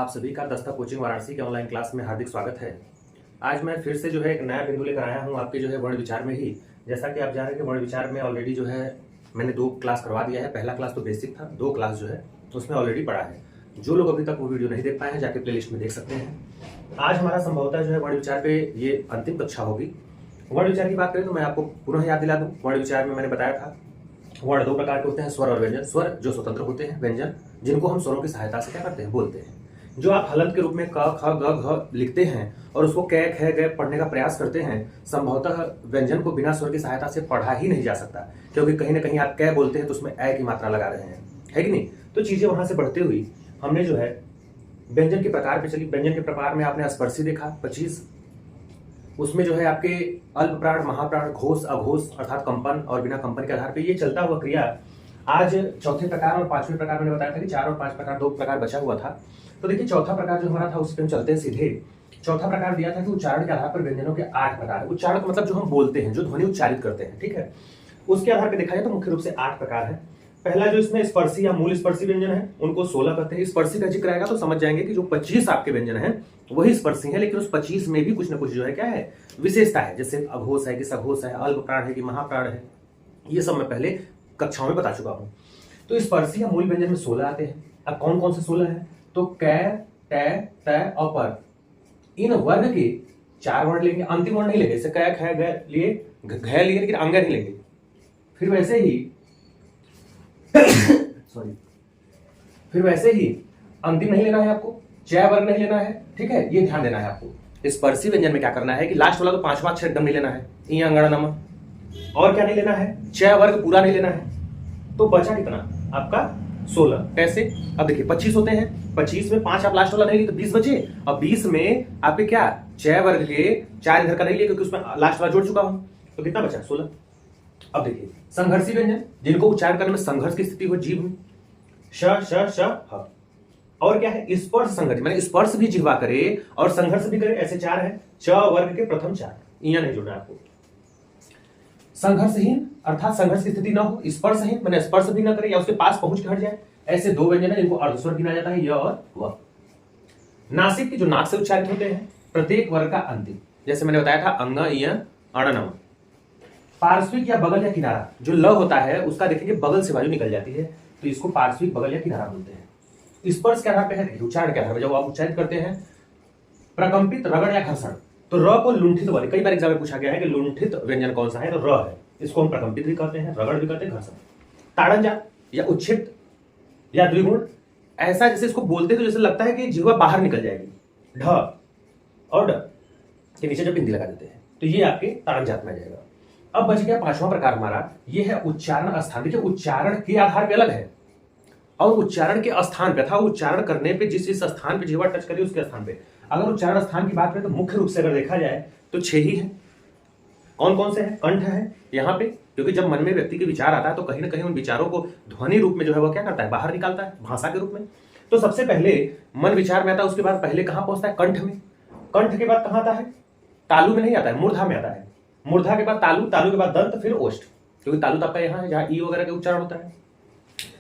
आप सभी का दस्ता कोचिंग वाराणसी के ऑनलाइन क्लास में हार्दिक स्वागत है। आज मैं फिर से एक नया बिंदु लेकर आया हूँ आपके वर्ण विचार में ही। जैसा कि आप जान रहे हैं कि वर्ण विचार में ऑलरेडी मैंने 2 क्लास करवा दिया है। पहला क्लास तो बेसिक था, 2 क्लास उसमें ऑलरेडी पढ़ा है। जो लोग अभी तक वो वीडियो नहीं देख पाए हैं जाके प्लेलिस्ट में देख सकते हैं। आज हमारा संभवतः वर्ण विचार पे ये अंतिम कक्षा होगी। वर्ण विचार की बात करें तो मैं आपको पुनः याद दिला दूं, वर्ण विचार में मैंने बताया था वर्ण 2 प्रकार के होते हैं, स्वर और व्यंजन। स्वर जो स्वतंत्र होते हैं, व्यंजन जिनको हम स्वरों की सहायता से क्या करते हैं, बोलते हैं। जो आप हलंत के रूप में क ख ग घ लिखते हैं और उसको कै ख ग पढ़ने का प्रयास करते हैं, संभवतः व्यंजन को बिना स्वर की सहायता से पढ़ा ही नहीं जा सकता, क्योंकि कहीं ना कहीं आप कै बोलते हैं तो उसमें ए की मात्रा लगा रहे हैं, है कि नहीं। तो चीजें वहां से बढ़ते हुई हमने व्यंजन के प्रकार पे चली। व्यंजन के प्रकार में आपने स्पर्शी देखा 25, उसमें आपके अल्प प्राण, महाप्राण, घोष, अघोष अर्थात कंपन और बिना कंपन के आधार पर ये चलता हुआ क्रिया। आज चौथे प्रकार और 5वें प्रकार मैंने बताया था कि 4 और 5 प्रकार 2 प्रकार बचा हुआ था। तो देखिए चौथा प्रकार जो हमारा था उस पर हम चलते हैं सीधे। चौथा प्रकार दिया था कि उच्चारण के आधार पर व्यंजनों के 8 प्रकार। उच्चारण का मतलब जो हम बोलते हैं, जो ध्वनि उच्चारित करते हैं, ठीक है, उसके आधार पर देखा जाए तो मुख्य रूप से 8 प्रकार है। पहला जो इसमें स्पर्शी या मूल स्पर्शी व्यंजन है उनको 16 कहते हैं। स्पर्शी का जिक्र आएगा तो समझ जाएंगे कि जो 25 आपके व्यंजन है वही स्पर्शी है, लेकिन उस 25 में भी कुछ ना कुछ क्या है, विशेषता है। जैसे अघोष है कि सघोष है, अल्प प्राण है कि महाप्राण है, ये सब मैं पहले कक्षाओं में बता चुका हूं। तो स्पर्शी या मूल व्यंजन में 16 आते हैं। अब कौन कौन से 16 है, तो कै, टे, तय और पर। इन वर्ग के 4 वर्ण लेंगे, अंतिम वर्ण नहीं लेंगे। जैसे कै ख ग लिए, घ लिए, लेकिन अंग नहीं लेंगे। फिर वैसे ही अंतिम नहीं लेना है आपको, जय वर्ग नहीं लेना है, ठीक है, ये ध्यान देना है आपको। स्पर्शी व्यंजन में क्या करना है कि लास्ट वाला तो 5वां अक्षर एकदम नहीं लेना है, ई अंगड़ नम। और क्या नहीं लेना है, जय वर्ग पूरा नहीं लेना है। तो बचा कितना आपका 16। कैसे, अब देखिए 25 होते हैं, 25 में 5 आप लास्ट वाला नहीं लिए तो 20 बचे। और 20 में आपके क्या, जय वर्ग के 4 इधर का नहीं लिए क्योंकि उसमें लास्ट वाला जोड़ चुका हूं, तो कितना बचा 16। अब देखिए संघर्षी व्यंजन जिनको उच्चारण करने में संघर्ष की स्थिति हो, जीभ में श श श ह। और क्या है, स्पर्श संघर्ष, माने स्पर्श भी जिह्वा करे और संघर्ष भी करे, ऐसे 4 है। च वर्ग के प्रथम 4, यहां नहीं जोड़ना आपको। संघर्षहीन अर्थात संघर्ष की स्थिति न हो, स्पर्शहीन माने स्पर्श भी न करे या उसके पास पहुंच के हट जाए, ऐसे 2 व्यंजन है जिनको अर्धस्वर गिना जाता है, य और व। नासिक के जो नाक से उच्चारित होते हैं, प्रत्येक वर्ग का अंतिम, जैसे मैंने बताया था अंग, इय, अणनम। पार्श्विक या बगल या किनारा, जो ल होता है उसका देखेंगे बगल से वायु निकल जाती है, तो इसको पार्श्विक, बगल या किनारा बोलते हैं। स्पर्श के आधार पर है, उच्चारण के आधार पर जब आप उच्चारित करते हैं। प्रकंपित, रगड़ या घर्षण, तो र को लुंठित वाले, कई बार एग्जाम में पूछा गया है कि लुंठित व्यंजन कौन सा है, तो र है। इसको हम प्रकंपित भी कहते हैं, रगड़ भी कहते हैं, घर्षण। ताड़न जात या उच्छित या द्विगुण, ऐसा जैसे इसको बोलते तो जैसे लगता है कि जिह्वा बाहर निकल जाएगी, ढ और ड के नीचे जब बिंदी लगा देते हैं, तो ये आपके ताड़न जात में आ जाएगा। अब बच गया 5वां प्रकार हमारा, ये है उच्चारण स्थान। देखिए उच्चारण के आधार पे अलग है और उच्चारण के स्थान पे, था उच्चारण करने पे जिस स्थान पे जीवा टच करिए उसके स्थान पे। अगर उच्चारण स्थान की बात करें तो मुख्य रूप से अगर देखा जाए तो 6 ही है। कौन कौन से हैं, कंठ है यहाँ पे, क्योंकि जब मन में व्यक्ति के विचार आता है तो कहीं ना कहीं उन विचारों को ध्वनि रूप में वो क्या करता है, बाहर निकालता है भाषा के रूप में। तो सबसे पहले मन विचार में आता है, उसके बाद पहले कहां पहुंचता है, कंठ में। कंठ के बाद कहां आता है, तालु में नहीं आता है, मूर्धा में आता है। मूर्धा के बाद तालु, तालु के बाद दंत, फिर ओष्ठ, क्योंकि तालु तो आपका यहाँ है जहाँ ई वगैरह के उच्चारण होता है।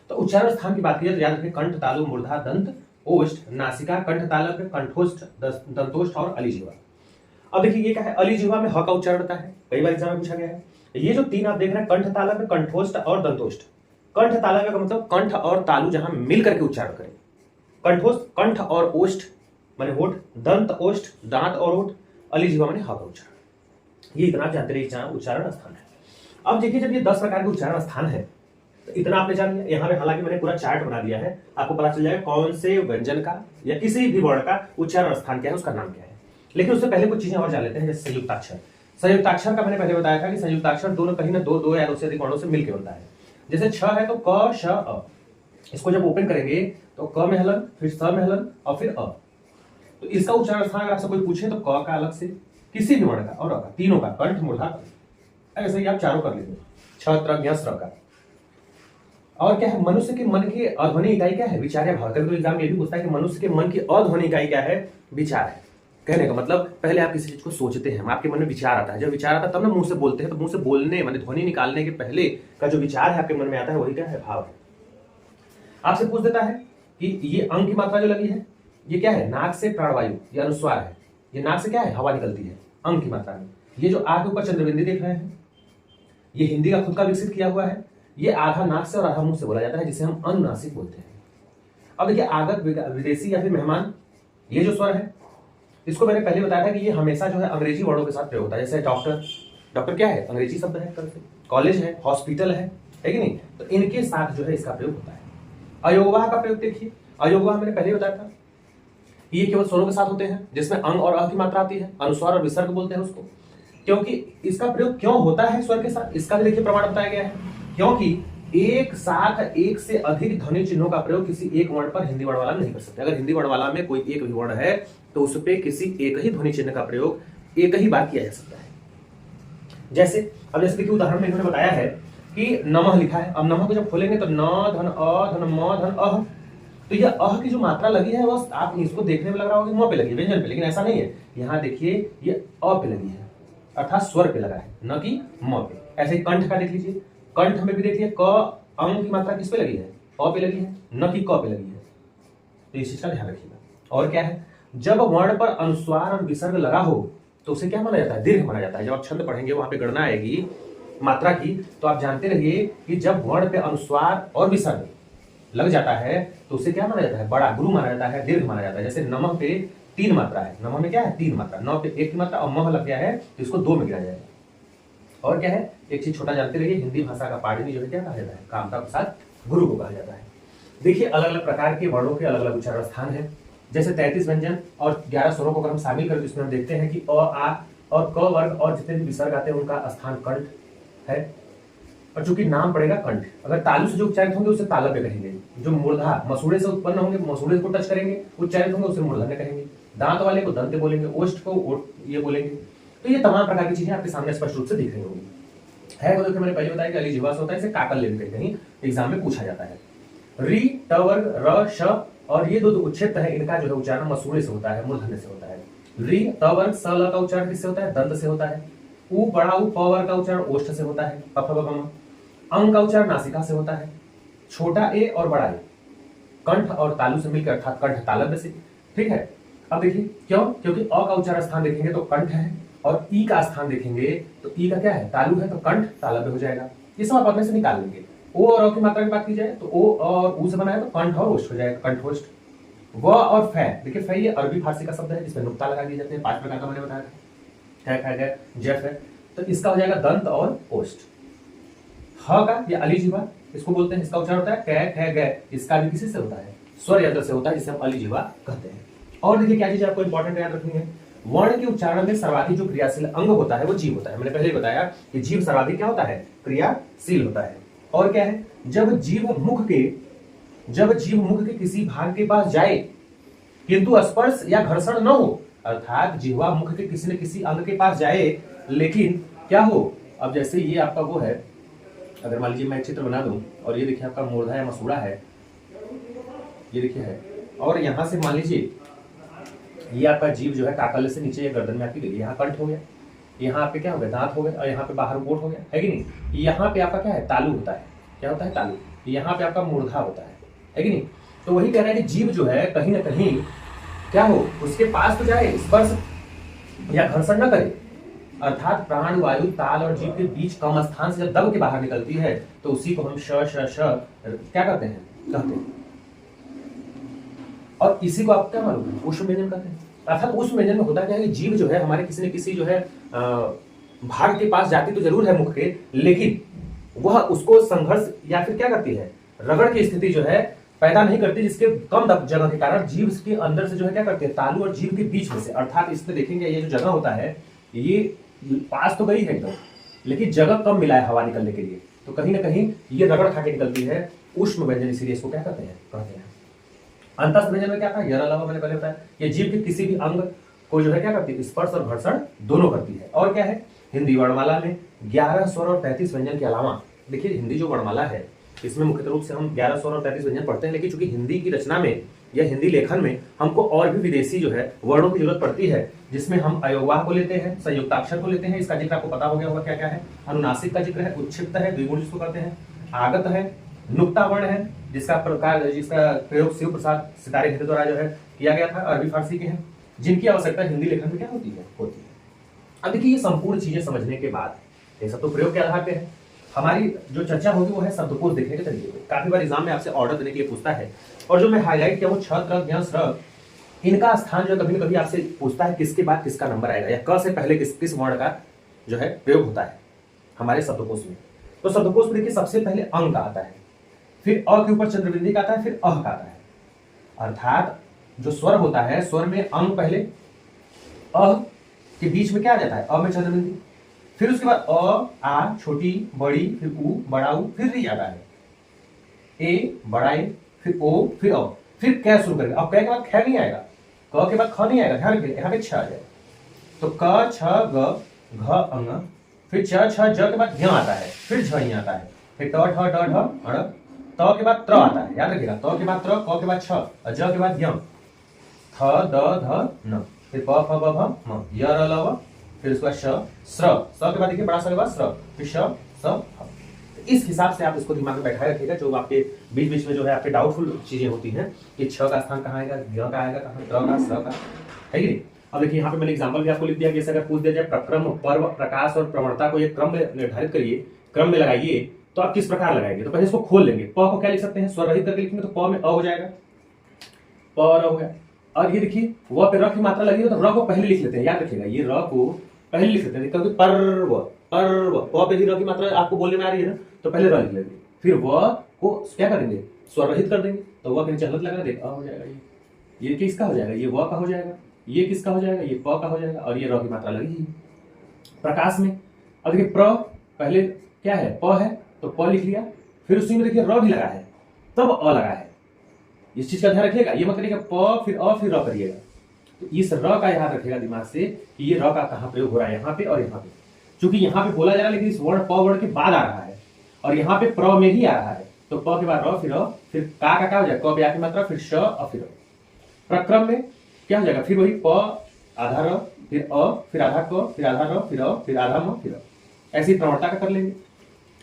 तो उच्चारण स्थान की बात की तो याद रखें कंठ, तालु, मूर्धा, दंत, ओष्ठ, नासिका, कंठ तालव्य, कंठोष्ठ, दंतोष्ठ और अलिजिह्वा। अब देखिए ये क्या है, अलिजिह्वा में ह का उच्चारण होता है, कई बार एग्जाम में पूछा गया है। ये जो 3 आप देख रहे हैं, कंठ तालव्य, कंठोष्ठ और दंतोष्ठ। कंठ तालव्य का मतलब कंठ और तालु जहां मिल करके उच्चारण करें। कंठोष्ठ कंठ और ओष्ठ माने होठ, दंत ओष्ठ दांत और होठ, अलिजिह्वा माने ह का उच्चारण। ये इतना आप जानते रहिए उच्चारण स्थान है। अब देखिए जब ये 10 प्रकार के उच्चारण स्थान है तो इतना आपने जान लिया। यहाँ पे हालांकि मैंने पूरा चार्ट बना दिया है, आपको पता चल जाएगा कौन से व्यंजन का या किसी भी वर्ण का उच्चारण स्थान क्या है, उसका नाम क्या है। लेकिन उससे पहले कुछ चीजें और जान लेते हैं, जैसे संयुक्ताक्षर। संयुक्ताक्षर का मैंने पहले बताया था कि संयुक्ताक्षर दोनों कहीं ना दो या 2 से अधिक वर्णों से मिलकर बनता है। जैसे छ है तो क, श, अ। इसको जब ओपन करेंगे तो क में हलन, फिर स में हलन और फिर अ। तो इसका उच्चारण स्थान अगर आपसे कोई पूछे तो क का अलग से, किसी भी वर्ण का और अ का, तीनों का, कंठ, मूर्धा, ऐसे ही आप चारों कर लेंगे, छ, त्र, ज्ञ, स्र का। और क्या है, मनुष्य के मन की अध्वनि इकाई क्या है, विचार या भाव। कभी एग्जाम ये भी पूछता है कि मनुष्य के मन की अध्वनि इकाई क्या है, विचार है। कहने का मतलब पहले आप किसी चीज को सोचते हैं, आपके मन में विचार आता है, जब विचार आता है तब ना मुंह से बोलते हैं, तो मुंह से बोलने माने ध्वनि निकालने के पहले का जो विचार है आपके मन में आता है वही क्या है, भाव है। आपसे पूछ देता है कि ये अंग की मात्रा जो लगी है ये क्या है, नाक से प्राणवायु, ये अनुस्वार है, ये नाक से क्या है, हवा निकलती है अंग की मात्रा में। ये जो आग के ऊपर चंद्रबिंदी देख रहे हैं, ये हिंदी का खुद का विकसित किया हुआ है। ये आधा नाक से और आधा मुंह से बोला जाता है, जिसे हम अनुनासिक बोलते हैं। अब देखिए आगत, विदेशी या फिर मेहमान, ये जो स्वर है इसको मैंने पहले बताया था कि ये हमेशा जो है अंग्रेजी वर्डों के साथ प्रयोग होता है। जैसे डॉक्टर, डॉक्टर क्या है, अंग्रेजी शब्द है, कॉलेज है, हॉस्पिटल है कि नहीं, तो इनके साथ जो है इसका प्रयोग होता है। अयोगवाह का प्रयोग देखिए, अयोगवाह मैंने पहले बताया था, ये केवल स्वरों के साथ होते हैं, जिसमें अंग और अ की मात्रा आती है, अनुस्वार और विसर्ग बोलते हैं उसको। क्योंकि इसका प्रयोग क्यों होता है स्वर के साथ, इसका भी देखिए प्रमाण बताया गया है। क्योंकि एक साथ एक से अधिक ध्वनि चिन्हों का प्रयोग किसी एक वर्ण पर हिंदी वर्णमाला में नहीं कर सकते। अगर हिंदी वर्णमाला में कोई एक भी वर्ण है तो उस पे किसी एक ही ध्वनि चिन्ह का प्रयोग एक ही बार किया जा सकता है। जैसे अब जैसे देखिए उदाहरण में इन्होंने बताया है कि नमः लिखा है। अब नमः को जब खोलेंगे तो न धन अ धन म धन अह, तो यह अह की जो मात्रा लगी है वो आप इसको देखने में लग रहा होगा म पे लगी है, व्यंजन पे, लेकिन ऐसा नहीं है। यहाँ देखिए ये अ पे लगी है, अर्थात स्वर पे लगा है, न कि म पे। ऐसे ही कंठ का देख लीजिए, कंठ में भी देखिए क अंग की मात्रा किस पे लगी है, अ पे लगी है, न कि क पे लगी है। तो इस चीज का ध्यान रखिएगा। और क्या है, जब वर्ण पर अनुस्वार और विसर्ग लगा हो तो उसे क्या माना जाता है, दीर्घ माना जाता है। जब आप छंद पढ़ेंगे वहां पे गणना आएगी मात्रा की, तो आप जानते रहिए कि जब वर्ण पे अनुस्वार और विसर्ग लग जाता है तो उसे क्या माना जाता है, बड़ा गुरु माना जाता है, दीर्घ माना जाता है। जैसे नमः पे 3 मात्रा है, नमः में क्या है 3 मात्रा, न पे 1 की मात्रा और मह लग गया है तो इसको 2 में गिरा जाएगा। और क्या है, एक चीज छोटा जानते रहिए, हिंदी भाषा का पाणिनि जो है क्या कहा जाता है, कामता प्रसाद गुरु को कहा जाता है। देखिए अलग अलग प्रकार के वर्णों के अलग अलग उच्चारण स्थान है। जैसे 33 व्यंजन और 11 स्वरों को अगर हम शामिल करें तो इसमें हम देखते हैं कि अ, आ और क वर्ग और जितने भी विसर्ग आते हैं उनका स्थान कंठ है। और चूंकि नाम पड़ेगा कंठ, अगर तालु से जो उच्चारित होंगे उसे तालव्य कहेंगे। जो मूर्धा मसूड़े से उत्पन्न होंगे, मसूड़े को टच करेंगे, उच्चारित होंगे उसे मूर्धन्य कहेंगे। दांत वाले को दंत बोलेंगे, ओष्ठ को ये बोलेंगे। तो ये तमाम प्रकार की चीजें आपके सामने स्पष्ट रूप से दिख रही होंगी। है वो देखिए मैंने पहले बताया कि अलीजिह्वा से होता है, इसे काकल्य भी कहीं एग्जाम में पूछा जाता है। री, ट वर्ग, र, श और ये दो उच्छेद है, इनका जो है उच्चारण मसूड़े से होता है, मूर्धन्य से होता है। री, त वर्ग, स, ल का उच्चारण किससे होता है, दंत से होता है। उ बड़ा उ, प वर्ग का उच्चारण ओष्ठ से होता है, प फ ब म। अंग का उच्चारण नासिका से होता है। छोटा ए और बड़ा ए कंठ और तालु से मिलकर अर्थात कंठ तालव्य से। ठीक है, अब देखिए क्यों, क्योंकि अ का उच्चारण स्थान देखेंगे तो कंठ है और ई का स्थान देखेंगे तो ई का क्या है, तालु है, तो कंठ तालव्य हो जाएगा। ये सब आप अपने से निकाल लेंगे। ओ और अ की मात्रा की बात की जाए तो ओ और उ से बना है तो कंठ और ओष्ठ हो जाएगा, कंठोष्ठ। व और फै, देखिए फै ये अरबी फारसी का शब्द है जिसमें नुक्ता लगा दिए जाते हैं, 5 प्रकार का मैंने बताया था, है, खा, गया, जफ है, तो इसका हो जाएगा दंत और ओष्ठ। ह का ये अलीजिह्वा इसको बोलते हैं, इसका उच्चारण होता है कै, ख, गै, इसका भी किसी से होता है, स्वर यंत्र से होता है, जिसे हम अलीजिह्वा कहते हैं। और देखिए क्या चीज आपको इंपॉर्टेंट याद रखनी है, वर्ण के उच्चारण में सर्वाधिक जो क्रियाशील अंग होता है वो जीभ होता है। मैंने पहले ही बताया कि जीभ सर्वाधिक क्या होता है, क्रियाशील होता है। और क्या है, जब जीभ मुख के किसी भाग के पास जाए किंतु स्पर्श या घर्षण न हो, अर्थात जिह्वा मुख के किसी न किसी अंग के पास जाए लेकिन क्या हो, अब जैसे ये आपका वो है, अगर मान लीजिए मैं चित्र बना दूं और ये देखिए आपका मूर्धा या मसूड़ा है, ये देखिए है, और यहां से मान लीजिए ये आपका जीभ जो है काकल्य से नीचे गर्दन में आपकी गई, यहाँ कंठ हो गया, यहाँ पे क्या हो गया, दांत हो गए, और यहाँ पे बाहर ओठ हो गया, है कि नहीं। यहाँ पे आपका क्या है, तालु होता है, क्या होता है, तालु। यहाँ पे आपका मूर्धा होता है कि नहीं। तो वही कह रहा है कि जीभ जो है कहीं ना कहीं क्या हो, उसके पास तो जाए, स्पर्श या घर्षण न करे, अर्थात प्राण वायु ताल और जीभ के बीच कम स्थान से जब दब के बाहर निकलती है तो उसी को हम श क्या कहते हैं। और इसी को आप क्या मालूम है, ऊष्म व्यंजन कहते हैं। अर्थात ऊष्म व्यंजन में होता क्या है कि जीभ जो है हमारे किसी न किसी जो है भाग के पास जाती तो जरूर है मुख के, लेकिन वह उसको संघर्ष या फिर क्या करती है, रगड़ की स्थिति जो है पैदा नहीं करती, जिसके कम जगह के कारण जीभ के अंदर से जो है क्या करती है, तालु और जीभ के बीच में से, अर्थात इसमें देखेंगे ये जो जगह होता है ये पास तो गई है एकदम, लेकिन जगह कम मिला है हवा निकलने के लिए, तो कहीं ना कहीं ये रगड़ खा के निकलती है, ऊष्म व्यंजन, इसीलिए इसको क्या कहते हैं। अंतस्थ व्यंजन में क्या था, यह अलावा मैंने पहले बताया, ये जीभ के किसी भी अंग को जो है क्या करती है, स्पर्श और घर्षण दोनों करती है। और क्या है, हिंदी वर्णमाला में 11 स्वर और 33 व्यंजन के अलावा, देखिए हिंदी जो वर्णमाला है इसमें मुख्य रूप से हम 11 स्वर और 33 व्यंजन पढ़ते हैं, लेकिन चूंकि हिंदी की रचना में या हिंदी लेखन में हमको और भी विदेशी जो है वर्णों की जरूरत पड़ती है, जिसमें हम अयोगवाह को लेते हैं, संयुक्ताक्षर को लेते हैं, इसका जिक्र आपको पता हो गया होगा क्या क्या है, अनुनासिक का जिक्र है, उच्छिष्ट है, द्विगुण जिसको कहते हैं, आगत है, नुक्ता वर्ण है, जिसका प्रयोग शिव प्रसाद सितारे हिंदी द्वारा जो है किया गया था, अरबी फारसी के हैं, जिनकी आवश्यकता हिंदी लेखन में क्या होती है? अब देखिए ये संपूर्ण चीजें समझने के बाद, ये सब तो प्रयोग के आधार पे है, हमारी जो चर्चा होगी वो है शब्दकोश देखने के तरीके पे। काफी बार एग्जाम में आपसे ऑर्डर देने के लिए पूछता है, और जो मैं हाईलाइट किया वो छ, त्र, ज्ञ, स्र, इनका स्थान जो कभी न कभी आपसे पूछता है किसके बाद किसका नंबर आएगा, या क से पहले किस वर्ण का जो है प्रयोग होता है हमारे शब्दकोश में। तो शब्दकोश में देखिए सबसे पहले अंग का आता है, फिर अ के ऊपर चंद्रबिंदी का आता है, फिर अह का आता है। अर्थात जो स्वर होता है, स्वर में अंग पहले, अह के बीच में क्या आ जाता है? अ में चंद्रबिंदी, फिर उसके बाद अ, आ, छोटी, बड़ी, फिर उ, बड़ा उ, फिर री आता है, ए, बड़ा ए, फिर ओ, फिर अ, फिर कै शुरू करेंगे। अब कै के बाद ख नहीं आएगा, क के बाद ख नहीं आएगा, ध्यान रखिए यहाँ पे छ आ जाएगा। तो क, छ, ग, घ, अंग, फिर च, छ, ज के बाद ज्ञ आता है, फिर झ ही आता है, फिर ट, ठ, ड, ढ, अड़, त के बाद त्र आता है, याद रखिएगा, त के बाद त्र, क के बाद छ, और ज के बाद ज्ञ, थ, द, ध, न, फिर प, फ, ब, भ, म, य, र, ल, व, फिर उसके बाद श, स्र, स के बाद देखिए बड़ा स के बाद स्र, फिर श, स, ह। इस हिसाब से आप इसको दिमाग में बैठाए रखिएगा, जो आपके बीच बीच में जो है आपके डाउटफुल चीजें होती हैं कि छ का स्थान कहाँ आएगा, ज्ञ का आएगा कहाँ, त्र का, स्र का, है कि नहीं। अब देखिए यहाँ पे मैंने एग्जांपल भी आपको लिख दिया कि अगर पूछ दिया जाए प्रक्रम, पर्व, प्रकाश और प्रवणता को एक क्रम में निर्धारित करिए, क्रम में लगाइए, तो आप किस प्रकार लगाएंगे? तो पहले इसको खोल लेंगे। प को क्या लिख सकते हैं? स्वर रहित करके लिखेंगे तो प में अ हो जाएगा, प और अ हो गया। और ये देखिए व पे र की मात्रा लगी है तो र को पहले लिख लेते हैं, याद रखिएगा ये र को पहले लिख लेते हैं, क्योंकि पर्व, पर्व, प पे भी र की मात्रा आपको बोलने में आ रही है ना, तो पहले र लिख लेंगे, फिर व को क्या कर देंगे? स्वर रहित कर देंगे, तो व के नीचे हलत लगा देंगे, अ हो जाएगा। ये किसका हो जाएगा? ये व का हो जाएगा। ये किसका हो जाएगा? ये प का हो जाएगा, और ये र की मात्रा लगी है। प्रकाश में अब देखिए प्र पहले क्या है? प है, तो प लिख लिया, फिर उसी में देखिए र भी लगा है, तब अ लगा है। इस चीज का ध्यान रखिएगा, ये मत करिएगा प फिर अ फिर र करिएगा। तो इस र का याद रखिएगा दिमाग से कि ये र का कहाँ प्रयोग हो रहा है, यहाँ पे और यहाँ पे। क्योंकि यहाँ पे बोला जा रहा है लेकिन इस वर्ण प वर्ण के बाद आ रहा है, और यहाँ पे प्र में ही आ रहा है, तो प के बाद र फिर अ, फिर का क्या हो जाएगा? क ब्या की मात्रा, फिर श और फिर अ। प्रक्रम में क्या हो जाएगा? फिर वही प आधा र, फिर अ, फिर आधा क, फिर आधा र, फिर अ, फिर आधा म, फिर अ। ऐसी प्रवणता का कर लेंगे।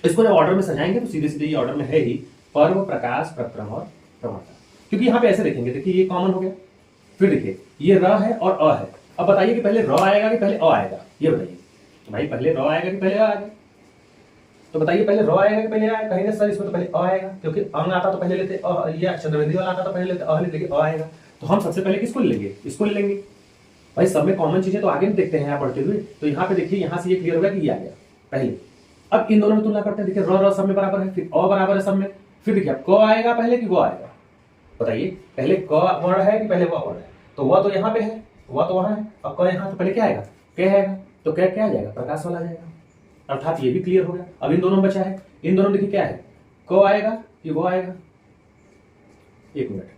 इसको जब ऑर्डर में सजाएंगे तो सीधे सीधे ये ऑर्डर में है ही पर्व, प्रकाश, प्रक्रम और प्रवणता। क्योंकि यहाँ पे ऐसे देखेंगे, देखिए ये कॉमन हो गया। फिर देखिए ये र है और अ है। अब बताइए कि पहले र आएगा कि पहले अ आएगा? ये बताइए भाई, पहले र आएगा कि पहले अ आएगा? तो बताइए पहले र आएगा कि पहले आएगा? कहेंगे सर इसमें तो पहले अ आएगा, क्योंकि अंग आता तो पहले लेते अ, ये चंद्रबिंदी वाला आता तो पहले लेते अ, लेकिन अ आएगा, तो हम सबसे पहले किसको लेंगे? इसको ले लेंगे। भाई सब में कॉमन चीजें तो आगे में देखते हैं यहाँ पढ़ते हुए। तो यहाँ पे देखिए, यहाँ से ये क्लियर हो गया कि ये आ गया पहले। अब इन दोनों में तुलना करते हैं, देखिए र सब में बराबर है, फिर अ बराबर है सब में, फिर देखिए क आएगा पहले कि वो आएगा? बताइए पहले क वर्ण है कि पहले व वर्ण है? तो वह तो यहाँ पे है, वह तो वहां है, और क यहाँ, तो पहले क्या आएगा? क आएगा, तो क्या आ जाएगा? प्रकाश वाला आ जाएगा। अर्थात ये भी क्लियर हो गया। अब इन दोनों में बचा है, इन दोनों में देखिए क्या है? क आएगा कि वो आएगा? एक मिनट,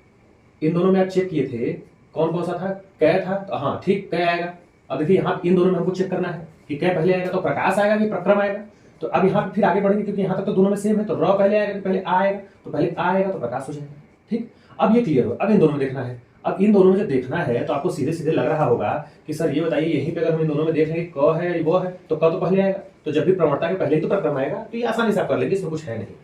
इन दोनों में आप चेक किए थे कौन कौन सा था? कै था, तो हाँ ठीक कै आएगा। अब देखिए यहाँ इन दोनों में हमको चेक करना है कि कै पहले आएगा तो प्रकाश आएगा कि प्रक्रम आएगा। तो अब यहाँ फिर आगे बढ़ेंगे, क्योंकि यहाँ तक तो दोनों में सेम है, तो र पहले आएगा कि पहले आ आएगा? तो पहले आ आएगा तो प्रकाश हो जाएगा। ठीक, अब ये क्लियर हो। अब इन दोनों में देखना है। अब इन दोनों में जब देखना है तो आपको सीधे सीधे लग रहा होगा कि सर ये बताइए, यहीं पे अगर हम इन दोनों में देख लेंगे क है वो है, तो क तो पहले आएगा, तो जब भी प्रवणता के पहले ही तो प्रक्रम आएगा, तो ये आसानी से आप कर लेंगे, इसमें कुछ है नहीं।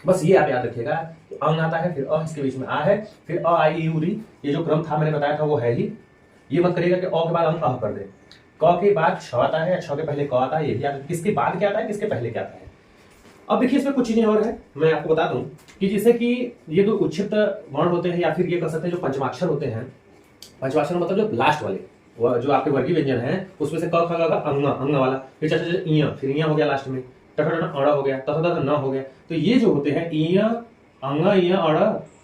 बस ये आप याद रखिएगा कि अंग आता है, फिर अ इसके बीच में आ है, फिर अ आई ई उ री, ये जो क्रम था मैंने बताया था वो है ही। ये मत करिएगा कि अ के बाद हम अह कर दे, क के बाद छ आता है, छ के पहले क आता है, यही याद। किसके बाद क्या आता है, किसके पहले क्या आता है। अब देखिए इसमें कुछ चीजें और है, मैं आपको बता दूं कि जैसे कि ये जो उच्छित वर्ण होते हैं, या फिर ये कह सकते हैं जो पंचमाक्षर होते हैं। पंचमाक्षर मतलब जो लास्ट वाले, वो जो आपके वर्गीय व्यंजन है, उसमें से क ख ग घ अंग, अंग वाला, फिर च च इ, फिर इया हो गया लास्ट में, ट ठ ड अड़ हो गया, त थ द न हो गया। तो ये जो होते हैं इ, अंग, इ, अड़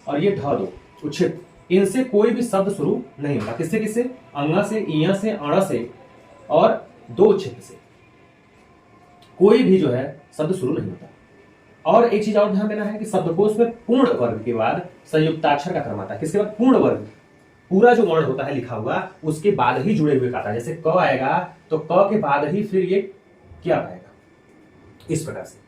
और ये ढ दो उच्छित, इनसे कोई भी शब्द शुरू नहीं होता। किससे किससे? अंग से, इया से, अड़ से और दो उच्छित से कोई भी जो है शब्द शुरू नहीं होता। और एक चीज और ध्यान देना है कि शब्दकोश में पूर्ण वर्ग के बाद संयुक्ताक्षर का क्रम आता है। किसके बाद? पूर्ण वर्ग, पूरा जो वर्ण होता है लिखा हुआ, उसके बाद ही जुड़े हुए का आता है। जैसे क आएगा तो क के बाद ही फिर ये क्या आएगा, इस प्रकार से।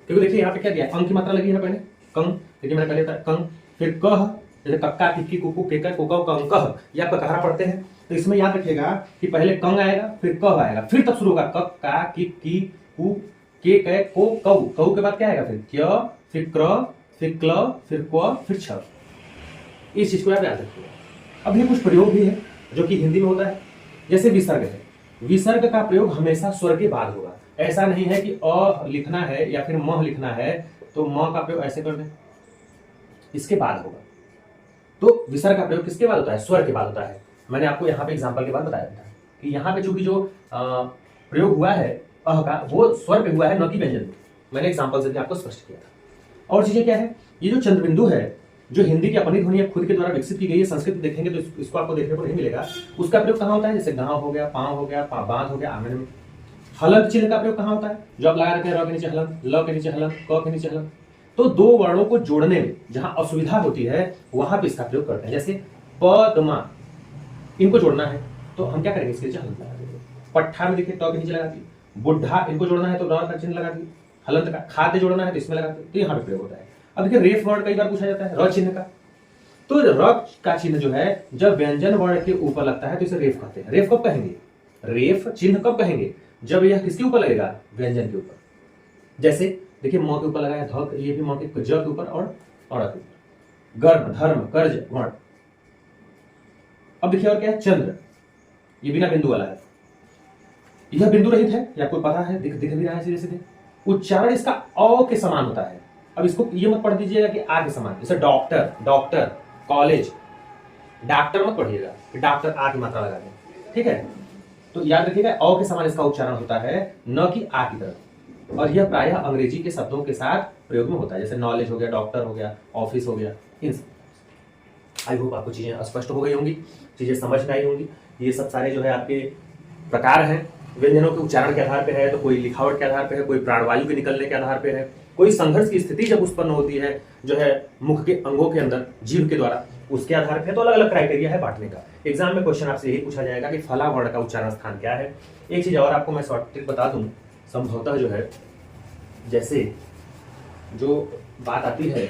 क्योंकि देखिए यहाँ पे क्या दिया, अंक की मात्रा लगी है ना पहले, कंग, देखिए मैंने पहले कंग, फिर कह, जैसे कक्का, किक्की, कुकू, केकर, कुकव, कंकह, ये आप ककहरा पढ़ते हैं। तो इसमें याद रखिएगा कि पहले कंग आएगा, फिर कह आएगा, फिर तब शुरू होगा कक्का, किक्की, कु, के, कै, को, कऊ, कऊ के बाद क्या आएगा? फिर क्य, फिर क्र, फिर क्ल, फिर क्व, फिर छ। इस चीज को आप याद रखिए। अब ये कुछ प्रयोग भी है जो कि हिंदी में होता है, जैसे विसर्ग है। विसर्ग का प्रयोग हमेशा स्वर के बाद होगा। ऐसा नहीं है कि अ लिखना है या फिर म लिखना है तो म का प्रयोग ऐसे कर दें, इसके बाद होगा। तो विसर्ग का प्रयोग किसके बाद होता है? स्वर के बाद होता है। मैंने आपको यहाँ पे एग्जांपल के बाद बताया था कि यहाँ पे चूंकि जो प्रयोग हुआ है अह का, वो स्वर पे हुआ है, न कि व्यंजन पे। मैंने एग्जांपल से भी आपको स्पष्ट किया था। और चीजें क्या है, ये जो चंद्रबिंदु है, जो हिंदी की अपनी ध्वनि खुद के द्वारा विकसित की गई है, संस्कृत देखेंगे तो इसको आपको देखने को नहीं मिलेगा। उसका प्रयोग कहाँ होता है? जैसे गांव हो गया, पांव हो गया, बांध हो गया, आंगन में। हलंत चिन्ह का प्रयोग कहाँ होता है? जो आप लगा रखे हैं, र के नीचे हलंत, ल के नीचे हलंत, क के नीचे हलंत। तो दो वर्णों को जोड़ने में जहां असुविधा होती है वहां पे इसका प्रयोग करते हैं। जैसे पद्मा, इनको जोड़ना है तो हम क्या करेंगे? इसके नीचे हलंत लगा देंगे। पट्ठा में देखिए ट के नीचे लगा दिए। बुढ़ा, इनको जोड़ना है तो र का चिन्ह लगा दिए। हलंत का खाद्य जोड़ना है तो इसमें लगा दिए। तो यहाँ पे प्रयोग होता है। अब देखिए रेफ वर्ड कई बार पूछा जाता है, र चिन्ह का। तो र का चिन्ह जो है जब व्यंजन वर्ण के ऊपर लगता है तो इसे रेफ कहते हैं। रेफ कब कहेंगे? रेफ चिन्ह कब कहेंगे? जब यह किसके ऊपर लगेगा? व्यंजन के ऊपर। जैसे देखिए म के ऊपर लगाया ध, ये भी म के ज के ऊपर और अड़ के ऊपर। गर्म, धर्म, कर्ज, वर्ण। अब देखिए और क्या है? चंद्र, ये बिना बिंदु वाला है। यह बिंदु रहित है, ये आपको पता है, दिख भी रहा है सीधे सीधे। उच्चारण इसका अ के समान होता है। अब इसको ये मत पढ़ दीजिएगा कि आ के समान। जैसे डॉक्टर, डॉक्टर, कॉलेज, डॉक्टर मत पढ़िएगा कि डॉक्टर आ की मात्रा लगा दें, ठीक है। तो याद रखिएगा अ के समान इसका उच्चारण होता है, न कि आ की तरह। और यह प्रायः अंग्रेजी के शब्दों के साथ प्रयोग में होता है, जैसे नॉलेज हो गया, डॉक्टर हो गया, ऑफिस हो गया। इन आई होप आपको चीजें स्पष्ट हो गई होंगी, चीजें समझ में आई होंगी। ये सब सारे जो है आपके प्रकार हैं। व्यंजनों के उच्चारण के आधार पर है, तो कोई लिखावट के आधार पर है, कोई प्राणवायु के निकलने के आधार पर है, कोई संघर्ष की स्थिति जब उत्पन्न होती है जो है मुख के अंगों के अंदर जीभ के द्वारा, उसके आधार पर। तो अलग अलग क्राइटेरिया है बांटने का। एग्जाम में क्वेश्चन आपसे यही पूछा जाएगा कि फला वर्ण का उच्चारण स्थान क्या है। एक चीज और आपको मैं शॉर्ट ट्रिक बता दूं, संभवतः जो है जैसे जो बात आती है,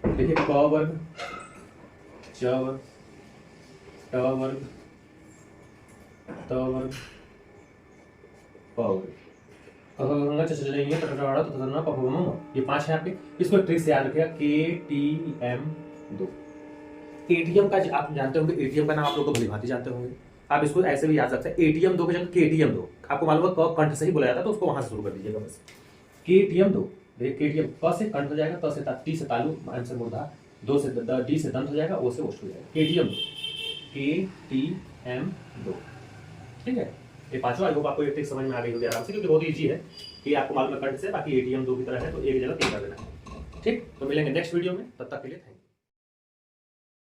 देखिए क वर्ग, च वर्ग, ट वर्ग, त वर्ग, प वर्ग, ये 5 है आपके। इसको ट्रिक से याद रखिएगा, KTM2। एटीएम का आप जानते होंगे, एटीएम का नाम आप लोग तो भली भांति जानते होंगे। आप इसको ऐसे भी याद रख सकते हैं, ATM2 के जगह KTM2। आपको मालूम है क कंठ से ही बोला जाता है, तो उसको वहां से शुरू कर दीजिएगा बस। KTM2, देखिए KTM, क से कंठ हो जाएगा, त से टी से तालु, म से मूर्धा, दो से डी से दंत हो जाएगा, ओ से ओष्ठ हो जाएगा। KTM2, ठीक है। ये पांचवा, आई होप आपको ये ट्रिक समझ में आ गई होगी आराम से, क्योंकि बहुत इजी है कि आपको मालूम है कंठ से, बाकी ATM2 की तरह है तो एक जगह 3 कर देना है, ठीक। तो मिलेंगे नेक्स्ट वीडियो में, तब तक के लिए थैंक यू।